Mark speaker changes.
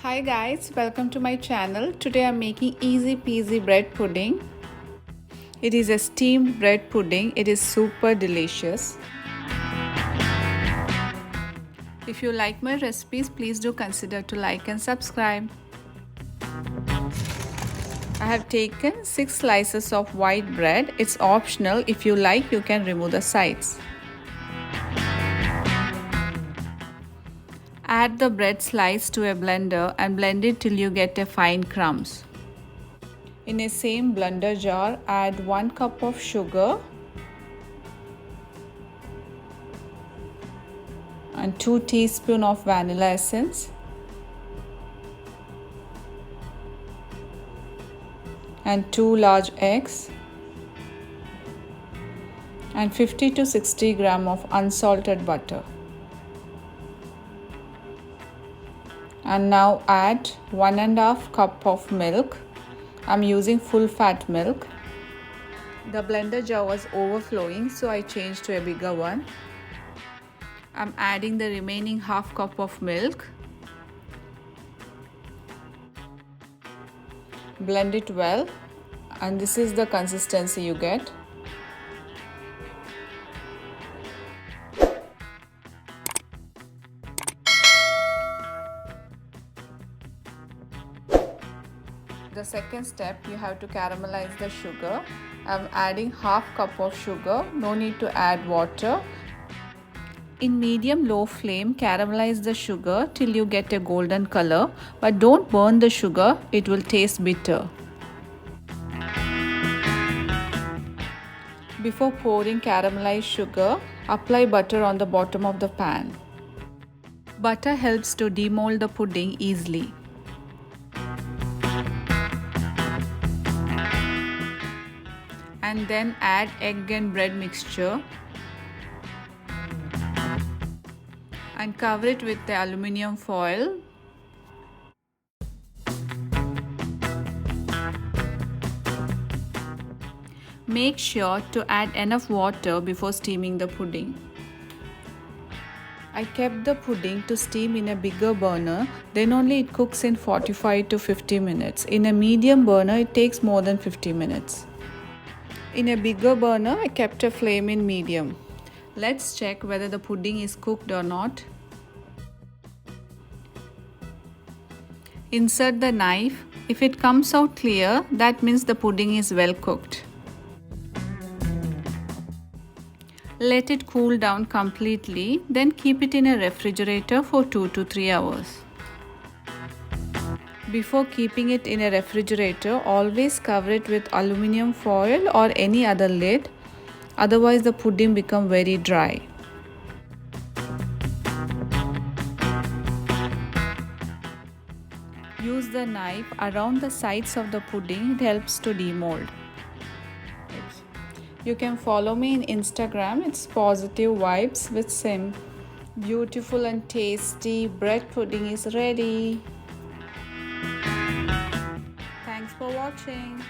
Speaker 1: Hi guys, welcome to my channel. Today I'm making easy peasy bread pudding. It is a steamed bread pudding. It is super delicious. If you like my recipes, please do consider to like and subscribe. I have taken 6 slices of white bread. It's optional. If you like, you can remove the sides. Add the bread slice to a blender and blend it till you get a fine crumbs. In a same blender jar, add 1 cup of sugar and 2 teaspoons of vanilla essence and 2 large eggs and 50 to 60 grams of unsalted butter. And now add 1.5 cup of milk. I'm using full fat milk. The blender jar was overflowing, so I changed to a bigger one. I'm adding the remaining half cup of milk. Blend it well, and this is the consistency you get. The second step, you have to caramelize the sugar. I'm adding half cup of sugar. No need to add water. In medium-low flame, caramelize the sugar till you get a golden color, but don't burn the sugar, it will taste bitter. Before pouring caramelized sugar, apply butter on the bottom of the pan. Butter helps to demold the pudding easily. And then add egg and bread mixture and cover it with the aluminium foil. Make sure to add enough water before steaming the pudding. I kept the pudding to steam in a bigger burner, then only it cooks in 45 to 50 minutes. In a medium burner, it takes more than 50 minutes. In a bigger burner, I kept a flame in medium. Let's check whether the pudding is cooked or not. Insert the knife. If it comes out clear, that means the pudding is well cooked. Let it cool down completely, then keep it in a refrigerator for 2 to 3 hours. Before keeping it in a refrigerator, always cover it with aluminium foil or any other lid, otherwise the pudding becomes very dry. Use the knife around the sides of the pudding, it helps to demold. You can follow me in Instagram, it's Positive Vibes with Sim. Beautiful and tasty bread pudding is ready. Thanks for watching.